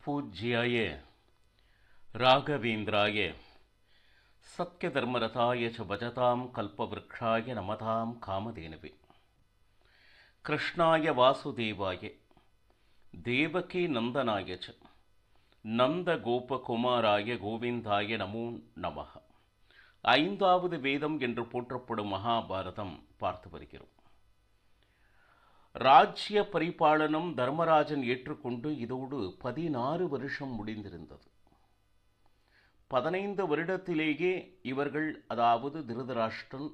पूज्याय राघवेन्द्राय सत्यधर्मरताय च भजतां कल्पवृक्षाय नमतां कामधेनवे कृष्णाय वासुदेवाय देवकी नंदनाय च நந்தகோபகுமாராய கோவிந்தாய நமோ நமः. ஐந்தாவது வேதம் என்று போற்றப்படும் மகாபாரதம் பார்த்து வருகிறோம். ராஜ்ய பரிபாலனம் தர்மராஜன் ஏற்றுக்கொண்டு இதோடு 16 வருஷம் முடிந்திருந்தது. 15 வருடத்திலேயே இவர்கள், அதாவது திருதராஷ்டிரன்,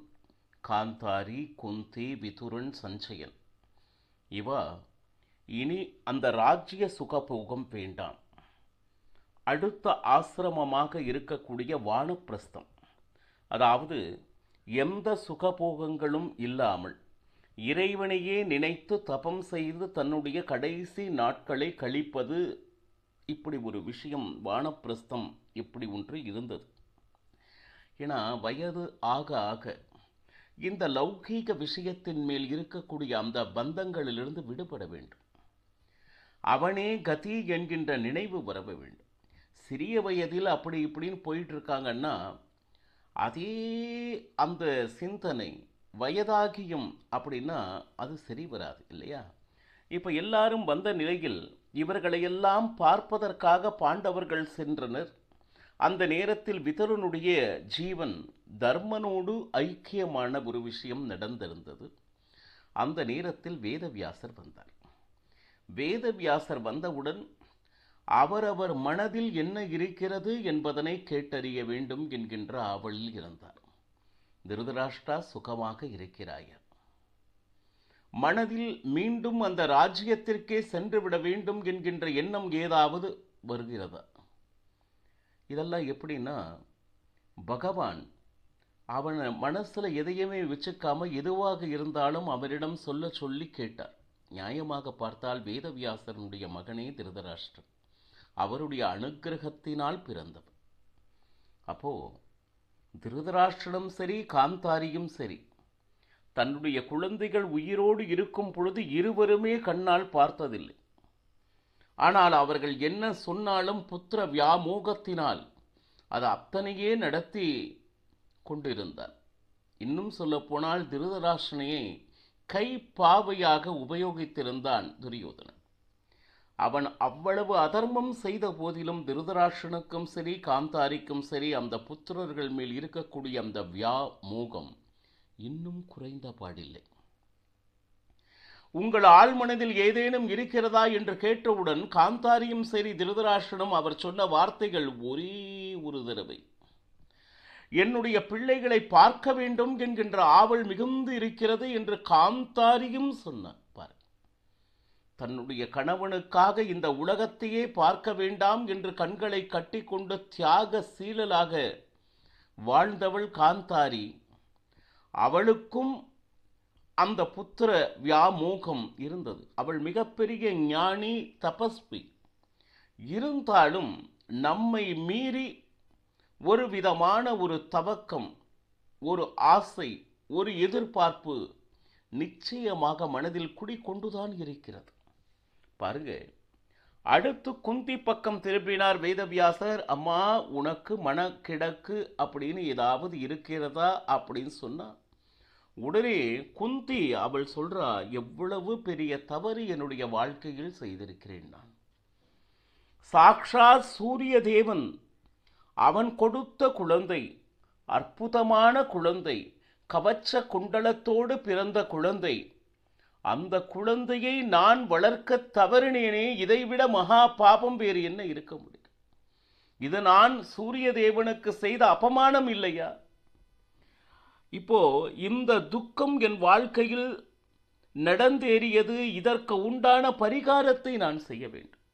காந்தாரி, குந்தி, விதுரன், சஞ்சயன், இனி அந்த ராஜ்ய சுகபோகம் வேண்டாம், அடுத்த ஆசிரமமாக இருக்கக்கூடிய வானப்பிரஸ்தம், அதாவது எந்த சுகபோகங்களும் இல்லாமல் இறைவனையே நினைத்து தபம் செய்து தன்னுடைய கடைசி நாட்களை கழிப்பது, இப்படி ஒரு விஷயம் வானப்பிரஸ்தம் இப்படி ஒன்று இருந்தது. ஏன்னா வயது ஆக ஆக இந்த லௌகீக விஷயத்தின் மேல் இருக்கக்கூடிய அந்த பந்தங்களிலிருந்து விடுபட வேண்டும். அவனே கதி என்கின்ற நினைவு வர வேண்டும். சிறிய வயதில் அப்படி இப்படின்னு போயிட்டு இருக்காங்கன்னா அதே அந்த சிந்தனை வயதாகியும் அப்படின்னா அது சரி வராது இல்லையா? இப்போ எல்லாரும் வந்த நிலையில் இவர்களையெல்லாம் பார்ப்பதற்காக பாண்டவர்கள் சென்றனர். அந்த நேரத்தில் விதுரனுடைய ஜீவன் தர்மனோடு ஐக்கியமான ஒரு விஷயம் நடந்திருந்தது. அந்த நேரத்தில் வேதவியாசர் வந்தார். வேதவியாசர் வந்தவுடன் அவரவர் மனதில் என்ன இருக்கிறது என்பதனை கேட்டறிய வேண்டும் என்கின்ற ஆவலில் இருந்தார். திருதராஷ்டிரா, சுகமாக இருக்கிறாயா? மனதில் மீண்டும் அந்த ராஜ்யத்திற்கே சென்று விட வேண்டும் என்கின்ற எண்ணம் ஏதாவது வருகிறதா? இதெல்லாம் எப்படின்னா, பகவான் அவன் மனசுல எதையுமே வச்சுக்காம எதுவாக இருந்தாலும் அவரிடம் சொல்ல சொல்லி கேட்டார். நியாயமாக பார்த்தால் வேதவியாசனுடைய மகனே திருதராஷ்டிரன், அவருடைய அனுக்கிரகத்தினால் பிறந்தவர். அப்போ திருதராஷ்டிரனும் சரி, காந்தாரியும் சரி, தன்னுடைய குழந்தைகள் உயிரோடு இருக்கும் பொழுது இருவருமே கண்ணால் பார்த்ததில்லை. ஆனால் அவர்கள் என்ன சொன்னாலும் புத்திர வியாமோகத்தினால் அது அத்தனையே நடத்தி கொண்டிருந்தார். இன்னும் சொல்ல போனால் திருதராஷ்டிரனையை கைப்பாவையாக உபயோகித்திருந்தான் துரியோதனன். அவன் அவ்வளவு அதர்மம் செய்த போதிலும் திருதராஷ்டிரனுக்கும் சரி, காந்தாரிக்கும் சரி, அந்த புத்திரர்கள் மேல் இருக்கக்கூடிய அந்த வியாமோகம் இன்னும் குறைந்த பாடில்லை. உங்கள் ஆழ்மனதில் ஏதேனும் இருக்கிறதா என்று கேட்டவுடன் காந்தாரியும் சரி, திருதராஷ்டிரனும் அவர் சொன்ன வார்த்தைகள் ஒரே ஒரு தடவை, என்னுடைய பிள்ளைகளை பார்க்க வேண்டும் என்கின்ற ஆவல் மிகுந்து இருக்கிறது என்று காந்தாரியும் சொன்னார். தன்னுடைய கணவனுக்காக இந்த உலகத்தையே பார்க்க வேண்டாம் என்று கண்களை கட்டிக்கொண்டு தியாக சீலலாக வாழ்ந்தவள் காந்தாரி. அவளுக்கும் அந்த புத்திர வியாமோகம் இருந்தது. அவள் மிகப்பெரிய ஞானி, தபஸ்வி. இருந்தாலும் நம்மை மீறி ஒரு விதமான ஒரு தவக்கம், ஒரு ஆசை, ஒரு எதிர்பார்ப்பு நிச்சயமாக மனதில் குடிக்கொண்டுதான் இருக்கிறது. பாருங்க, அடுத்து குந்தி பக்கம் திரும்பினார் வேதவியாசர். அம்மா, உனக்கு மனக்கிடக்கு அப்படின்னு ஏதாவது இருக்கிறதா அப்படின்னு சொன்னா உடனே குந்தி அவள் சொல்றா, எவ்வளவு பெரிய தவறு என்னுடைய வாழ்க்கையில் செய்திருக்கிறேன் நான். சாக்ஷாத் சூரிய தேவன் அவன் கொடுத்த குழந்தை, அற்புதமான குழந்தை, கவச்ச குண்டலத்தோடு பிறந்த குழந்தை. அந்த குழந்தையை நான் வளர்க்க தவறினேனே, இதைவிட மகா பாபம் வேறு என்ன இருக்க முடியும்? இது நான் சூரிய தேவனுக்கு செய்த அபமானம் இல்லையா? இப்போ இந்த துக்கம் என் வாழ்க்கையில் நடந்தேறியது, இதற்கு உண்டான பரிகாரத்தை நான் செய்ய வேண்டும்.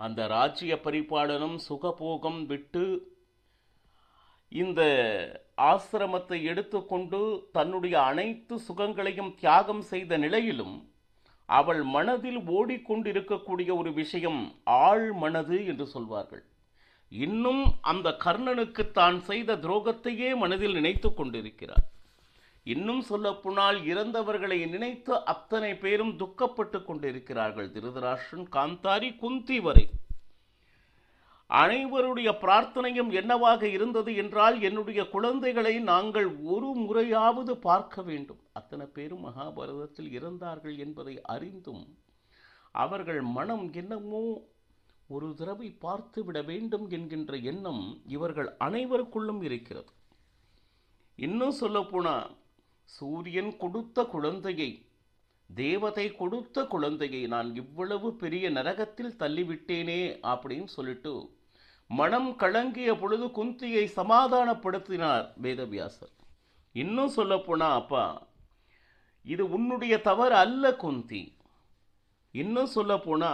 அந்த ராஜ்ய பரிபாலனம், சுகபோகம் விட்டு இந்த ஆசிரமத்தை எடுத்துக்கொண்டு தன்னுடைய அனைத்து சுகங்களையும் தியாகம் செய்த நிலையிலும் அவள் மனதில் ஓடிக்கொண்டிருக்கக்கூடிய ஒரு விஷயம் ஆழ் மனது என்று சொல்வார்கள். இன்னும் அந்த கர்ணனுக்கு தான் செய்த துரோகத்தையே மனதில் நினைத்து கொண்டிருக்கிறார். இன்னும் சொல்லப்போனால் இறந்தவர்களை நினைத்து அத்தனை பேரும் துக்கப்பட்டு கொண்டிருக்கிறார்கள். திருதராஷ்டிரன், காந்தாரி, குந்தி வரை அனைவருடைய பிரார்த்தனையும் என்னவாக இருந்தது என்றால், என்னுடைய குழந்தைகளை நாங்கள் ஒரு முறையாவது பார்க்க வேண்டும். அத்தனை பேரும் மகாபாரதத்தில் இறந்தார்கள் என்பதை அறிந்தும் அவர்கள் மனம் என்னமோ ஒரு தடவை பார்த்து விட வேண்டும் என்கின்ற எண்ணம் இவர்கள் அனைவருக்குள்ளும் இருக்கிறது. இன்னும் சொல்லப்போனா, சூரியன் கொடுத்த குழந்தையை, தேவதை கொடுத்த குழந்தையை நான் இவ்வளவு பெரிய நரகத்தில் தள்ளிவிட்டேனே அப்படின்னு சொல்லிட்டு மனம் கலங்கிய பொழுது குந்தியை சமாதானப்படுத்தினார் வேதவியாசர். இன்னும் சொல்லப்போனா, அப்பா இது உன்னுடைய தவறு அல்ல குந்தி. இன்னும் சொல்லப்போனா,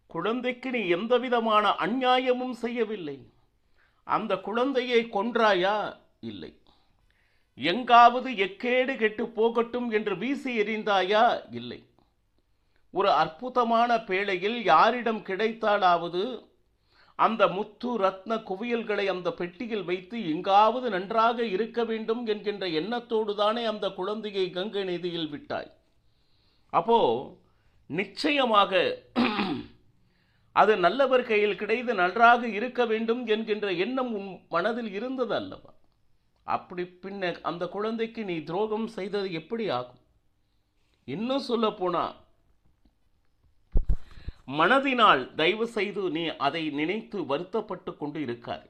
குழந்தைக்கு நீ எந்த விதமான அநியாயமும் செய்யவில்லை. அந்த குழந்தையை கொன்றாயா? இல்லை. எங்காவது எக்கேடு கெட்டு போகட்டும் என்று வீசி எறிந்தாயா? இல்லை. ஒரு அற்புதமான பேழையில் யாரிடம் கிடைத்தாலாவது அந்த முத்து ரத்ன குவியல்களை அந்த பெட்டியில் வைத்து எங்காவது நன்றாக இருக்க வேண்டும் என்கின்ற எண்ணத்தோடு தானே அந்த குழந்தையை கங்கை நதியில் விட்டாய். அப்போ நிச்சயமாக அது நல்லவர் கையில் கிடைத்து நன்றாக இருக்க வேண்டும் என்கின்ற எண்ணம் உன் மனதில் இருந்தது அல்லவா? அப்படி பின்ன அந்த குழந்தைக்கு நீ துரோகம் செய்தது எப்படி ஆகும்? இன்னும் சொல்ல போனா, மனதினால் தயவு செய்து நீ அதை நினைத்து வருத்தப்பட்டு கொண்டு இருக்காது.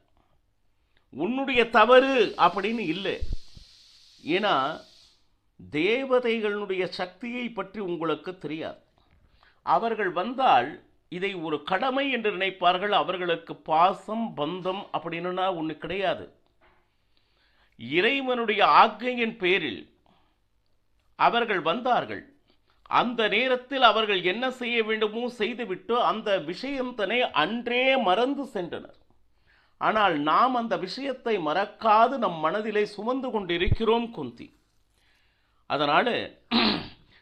உன்னுடைய தவறு அப்படின்னு இல்லை. ஏன்னா தேவதைகளுடைய சக்தியை பற்றி உங்களுக்கு தெரியாது. அவர்கள் வந்தால் இதை ஒரு கடமை என்று நினைப்பார்கள். அவர்களுக்கு பாசம் பந்தம் அப்படின்னா ஒன்று கிடையாது. இறைவனுடைய ஆக்கையின் பேரில் அவர்கள் வந்தார்கள். அந்த நேரத்தில் அவர்கள் என்ன செய்ய வேண்டுமோ செய்துவிட்டு அந்த விஷயத்தினை அன்றே மறந்து சென்றனர். ஆனால் நாம் அந்த விஷயத்தை மறக்காது நம் மனதிலே சுமந்து கொண்டிருக்கிறோம் குந்தி. அதனால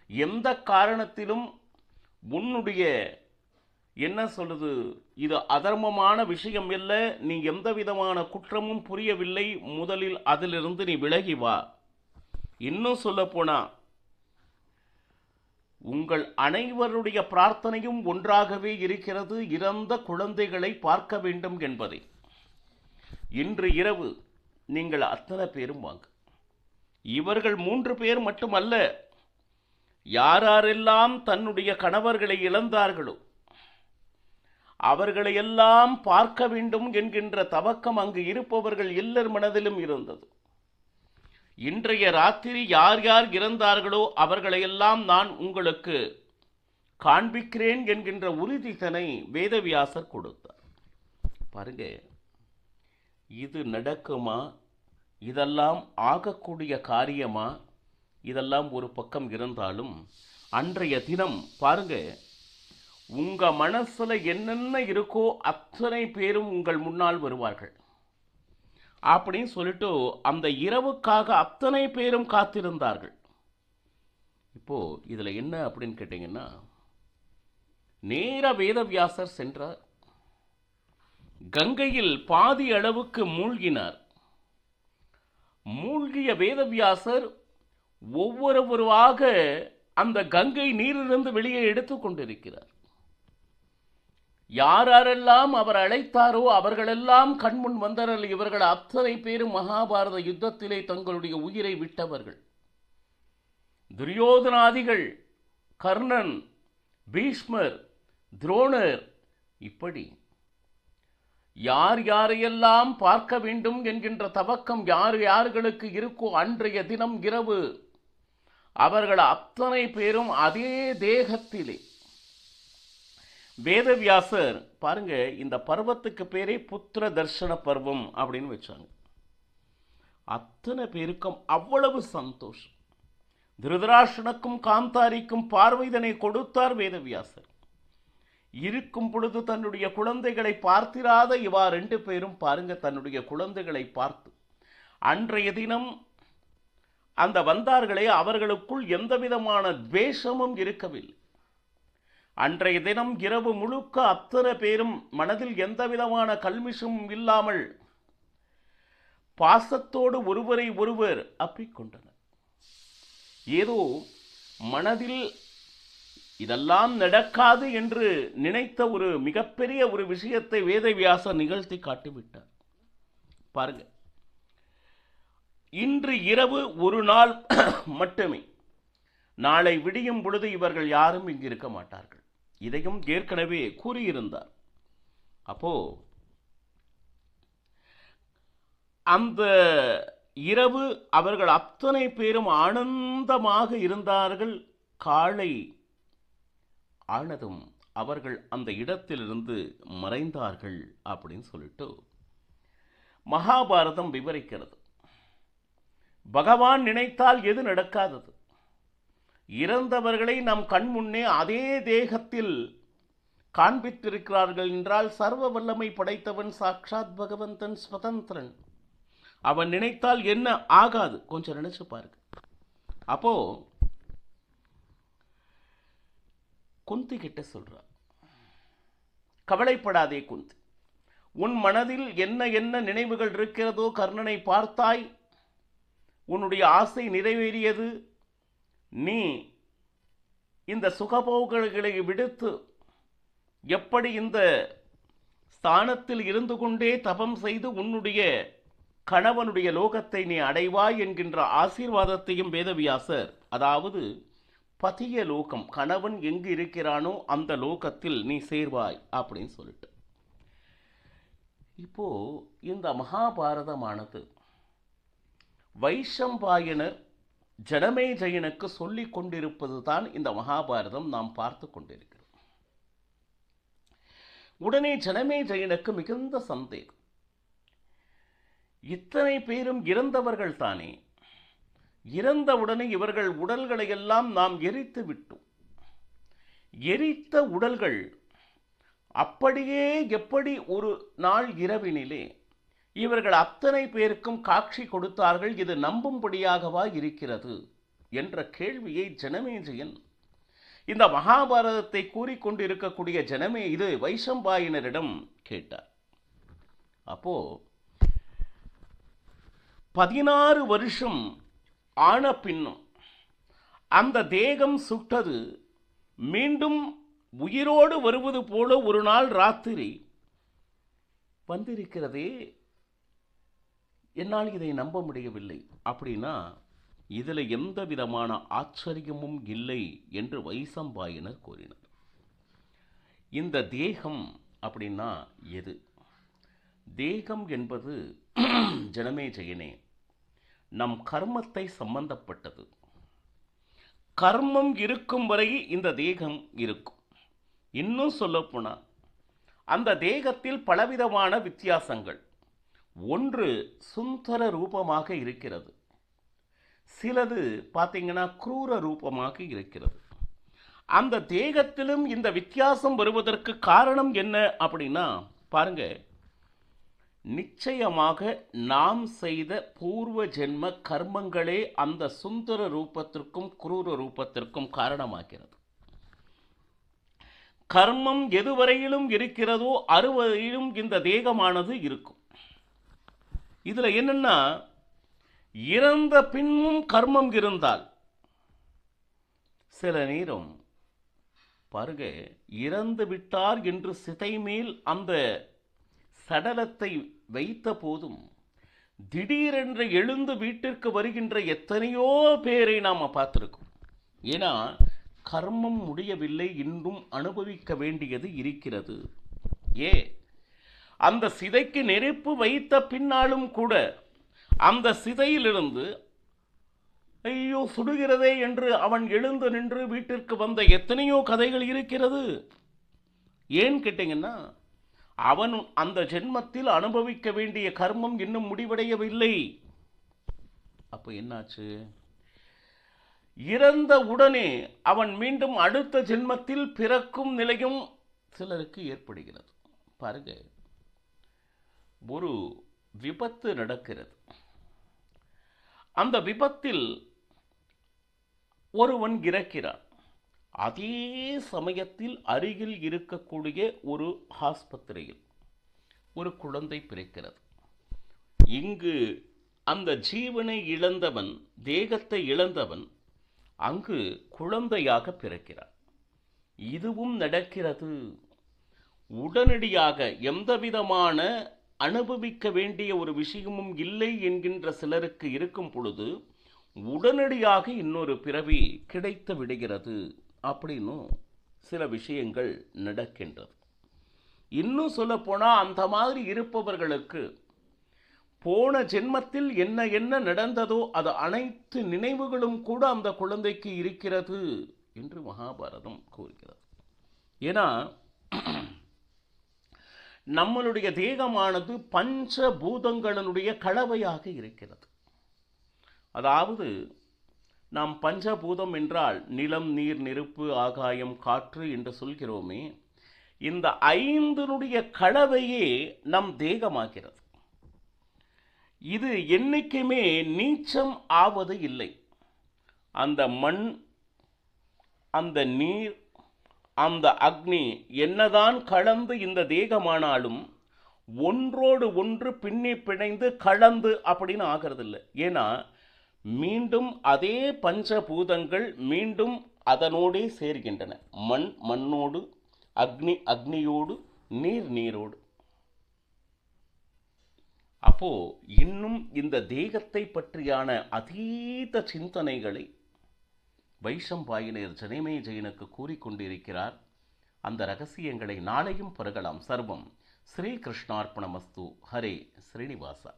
எந்த காரணத்திலும் உன்னுடைய என்ன சொல்லுது, இது அதர்மமான விஷயம் இல்லை, நீ எந்த விதமான குற்றமும் புரியவில்லை, முதலில் அதிலிருந்து நீ விலகி வா. இன்னும் சொல்ல போனா, உங்கள் அனைவருடைய பிரார்த்தனையும் ஒன்றாகவே இருக்கிறது, இறந்த குழந்தைகளை பார்க்க வேண்டும் என்பதை. இன்று இரவு நீங்கள் அத்தனை பேரும் வாங்க. இவர்கள் 3 பேர் மட்டுமல்ல, யாரெல்லாம் தன்னுடைய கணவர்களை இழந்தார்களோ அவர்களையெல்லாம் பார்க்க வேண்டும் என்கின்ற தவக்கம் அங்கு இருப்பவர்கள் எல்லார் மனதிலும் இருந்தது. இன்றைய ராத்திரி யார் யார் இறந்தார்களோ அவர்களையெல்லாம் நான் உங்களுக்கு காண்பிக்கிறேன் என்கின்ற உறுதிதனை வேதவியாசர் கொடுத்தார். பாருங்க, இது நடக்குமா? இதெல்லாம் ஆகக்கூடிய காரியமா? இதெல்லாம் ஒரு பக்கம் இருந்தாலும் அன்றைய தினம் பாருங்க, உங்க மனசுல என்னென்ன இருக்கோ அத்தனை பேரும் உங்கள் முன்னால் வருவார்கள் அப்படின்னு சொல்லிட்டு அந்த இரவுக்காக அத்தனை பேரும் காத்திருந்தார்கள். இப்போ இதுல என்ன அப்படின்னு கேட்டீங்கன்னா, நேர வேதவியாசர் சென்றார். கங்கையில் பாதி அளவுக்கு மூழ்கினார். மூழ்கிய வேதவியாசர் ஒவ்வொருவராக அந்த கங்கை நீரிலிருந்து வெளியே எடுத்து கொண்டிருக்கிறார். யாரெல்லாம் அவர் அழைத்தாரோ அவர்களெல்லாம் கண்முன் வந்தனர். இவர்கள் அத்தனை பேரும் மகாபாரத யுத்தத்திலே தங்களுடைய உயிரை விட்டவர்கள். துரியோதனாதிகள், கர்ணன், பீஷ்மர், துரோணர், இப்படி யார் யாரையெல்லாம் பார்க்க வேண்டும் என்கின்ற தவக்கம் யார் யார்களுக்கு இருக்கோ அன்றைய தினம் இரவு அவர்கள் அத்தனை பேரும் அதே தேகத்திலே. வேதவியாசர் பாருங்க, இந்த பர்வத்துக்கு பேரே புத்திர தர்ஷன பர்வம் அப்படின்னு வச்சாங்க. அத்தனை பேருக்கும் அவ்வளவு சந்தோஷம். திருதராஷ்டிரனுக்கும் காந்தாரிக்கும் பார்வைதனை கொடுத்தார் வேதவியாசர். இருக்கும் பொழுது தன்னுடைய குழந்தைகளை பார்த்திராத இவா 2 பேரும் பாருங்க தன்னுடைய குழந்தைகளை பார்த்து அன்றைய தினம் அந்த வந்தார்களே அவர்களுக்குள் எந்த விதமான துவேஷமும் இருக்கவில்லை. அன்றைய தினம் இரவு முழுக்க அத்தனை பேரும் மனதில் எந்த விதமான கல்மிஷமும் இல்லாமல் பாசத்தோடு ஒருவரை ஒருவர் அப்பிக்கொண்டனர். ஏதோ மனதில் இதெல்லாம் நடக்காது என்று நினைத்த ஒரு மிகப்பெரிய ஒரு விஷயத்தை வேதவியாசர் நிகழ்த்தி காட்டிவிட்டார். பாருங்க, இன்று இரவு ஒரு நாள் மட்டுமே, நாளை விடியும் பொழுது இவர்கள் யாரும் இங்கு இருக்க மாட்டார்கள். இதையும் ஏற்கனவே கூறியிருந்தார். அப்போ அந்த இரவு அவர்கள் அத்தனை பேரும் ஆனந்தமாக இருந்தார்கள். காலை ஆனதும் அவர்கள் அந்த இடத்திலிருந்து மறைந்தார்கள் அப்படின்னு சொல்லிட்டு மகாபாரதம் விவரிக்கிறது. பகவான் நினைத்தால் எது நடக்காதது? இறந்தவர்களை நம் கண் முன்னே அதே தேகத்தில் காண்பித்திருக்கிறார்கள் என்றால் சர்வ வல்லமை படைத்தவன் சாக்ஷாத் பகவந்தன் ஸ்வதந்திரன். அவன் நினைத்தால் என்ன ஆகாது? கொஞ்சம் நினைச்சு பாருங்க. அப்போ குந்தி கிட்ட சொல்றார், கவலைப்படாதே குந்தி, உன் மனதில் என்ன என்ன நினைவுகள் இருக்கிறதோ கர்ணனை பார்த்தாய், உன்னுடைய ஆசை நிறைவேறியது. நீ இந்த சுகபோகங்களை விடுத்து எப்படி இந்த ஸ்தானத்தில் இருந்து கொண்டே தபம் செய்து உன்னுடைய கணவனுடைய லோகத்தை நீ அடைவாய் என்கின்ற ஆசீர்வாதத்தையும் வேதவியாசர், அதாவது பதிய லோகம், கணவன் எங்கு இருக்கிறானோ அந்த லோகத்தில் நீ சேர்வாய் அப்படின்னு சொல்லிட்டு. இப்போ இந்த மகாபாரதமானது வைஷம்பாயனர் ஜனமேஜயனுக்கு சொல்லிக் கொண்டிருப்பது தான் இந்த மகாபாரதம் நாம் பார்த்து கொண்டிருக்கிறோம். உடனே ஜனமேஜயனுக்கு மிகுந்த சந்தேகம், இத்தனை பேரும் இறந்தவர்கள் தானே, இறந்தவுடனே இவர்கள் உடல்களை எல்லாம் நாம் எரித்து விட்டோம். எரித்த உடல்கள் அப்படியே எப்படி ஒரு நாள் இரவினிலே இவர்கள் அத்தனை பேருக்கும் காட்சி கொடுத்தார்கள்? இது நம்பும்படியாகவா இருக்கிறது என்ற கேள்வியை ஜனமேஜயன் இந்த மகாபாரதத்தை கூறிக்கொண்டிருக்கக்கூடிய இது வைஷம்பாயனரிடம் கேட்டார். அப்போ 16 வருஷம் ஆன பின்னும் அந்த தேகம் சுட்டது மீண்டும் உயிரோடு வருவது போல ஒரு நாள் ராத்திரி வந்திருக்கிறதே, என்னால் இதை நம்ப முடியவில்லை அப்படின்னா இதில் எந்த விதமான ஆச்சரியமும் இல்லை என்று வைசம்பாயனர் கூறினார். இந்த தேகம் அப்படின்னா எது? தேகம் என்பது ஜனமேஜயனே நம் கர்மத்தை சம்பந்தப்பட்டது. கர்மம் இருக்கும் வரை இந்த தேகம் இருக்கும். இன்னும் சொல்லப்போனால் அந்த தேகத்தில் பலவிதமான வித்தியாசங்கள். ஒன்று சுந்தர ரூபமாக இருக்கிறது, சிலது பார்த்தீங்கன்னா குரூர ரூபமாக இருக்கிறது. அந்த தேகத்திலும் இந்த வித்தியாசம் வருவதற்கு காரணம் என்ன அப்படின்னா பாருங்க, நிச்சயமாக நாம் செய்த பூர்வ ஜென்ம கர்மங்களே அந்த சுந்தர ரூபத்திற்கும் குரூர ரூபத்திற்கும் காரணமாகிறது. கர்மம் எதுவரையிலும் இருக்கிறதோ அறுவரையிலும் இந்த தேகமானது இருக்கும். இதுல என்னன்னா, இறந்த பின்னும் கர்மம் இருந்தால் சில நேரம் பாருங்க, இறந்து விட்டார் என்று சிதை மேல் அந்த சடலத்தை வைத்த போதும் திடீரென்று எழுந்து வீட்டிற்கு வருகின்ற எத்தனையோ பேரை நாம் பார்த்திருக்கோம். ஏன்னா கர்மம் முடியவில்லை, இன்னும் அனுபவிக்க வேண்டியது இருக்கிறது. அந்த சிதைக்கு நெருப்பு வைத்த பின்னாலும் கூட அந்த சிதையிலிருந்து ஐயோ சுடுகிறதே என்று அவன் எழுந்து நின்று வீட்டிற்கு வந்த எத்தனையோ கதைகள் இருக்கிறது. ஏன் கேட்டீங்கன்னா, அவன் அந்த ஜென்மத்தில் அனுபவிக்க வேண்டிய கர்மம் இன்னும் முடிவடையவில்லை. அப்ப என்னாச்சு? இறந்த உடனே அவன் மீண்டும் அடுத்த ஜென்மத்தில் பிறக்கும் நிலையும் சிலருக்கு ஏற்படுகிறது. பாருங்க, ஒரு விபத்து நடக்கிறது. அந்த விபத்தில் ஒருவன் இறக்கிறான். அதே சமயத்தில் அருகில் இருக்கக்கூடிய ஒரு ஆஸ்பத்திரியில் ஒரு குழந்தை பிறக்கிறது. இங்கு அந்த ஜீவனை இழந்தவன், தேகத்தை இழந்தவன் அங்கு குழந்தையாக பிறக்கிறார். இதுவும் நடக்கிறது. உடனடியாக எந்தவிதமான அனுபவிக்க வேண்டிய ஒரு விஷயமும் இல்லை என்கின்ற சிலருக்கு இருக்கும் பொழுது உடனடியாக இன்னொரு பிறவி கிடைத்து விடுகிறது அப்படின்னு சில விஷயங்கள் நடக்கின்றது. இன்னும் சொல்ல போனா அந்த மாதிரி இருப்பவர்களுக்கு போன ஜென்மத்தில் என்ன என்ன நடந்ததோ அது அனைத்து நினைவுகளும் கூட அந்த குழந்தைக்கு இருக்கிறது என்று மகாபாரதம் கூறுகிறது. ஏன்னா நம்மளுடைய தேகமானது பஞ்சபூதங்களினுடைய கலவையாக இருக்கிறது. அதாவது நாம் பஞ்சபூதம் என்றால் நிலம், நீர், நெருப்பு, ஆகாயம், காற்று என்று சொல்கிறோமே, இந்த ஐந்தினுடைய கலவையே நம் தேகமாகிறது. இது என்னைக்குமே நீச்சம் ஆவது இல்லை. அந்த மண், அந்த நீர், அந்த அக்னி என்னதான் கலந்து இந்த தேகமானாலும் ஒன்றோடு ஒன்று பின்னி பிணைந்து கலந்து அப்படின்னு ஆகிறது இல்லை. ஏன்னா மீண்டும் அதே பஞ்சபூதங்கள் மீண்டும் அதனோடே சேர்கின்றன. மண் மண்ணோடு, அக்னி அக்னியோடு, நீர் நீரோடு. அப்போ இன்னும் இந்த தேகத்தை பற்றியான அதீத சிந்தனைகளை வைஷம்பாயனர் ஜனமேஜயனுக்கு கூறிக்கொண்டிருக்கிறார். அந்த ரகசியங்களை நாளையும் பருகலாம். சர்வம் ஸ்ரீ கிருஷ்ணார்ப்பணமஸ்து. ஹரே ஸ்ரீனிவாசா.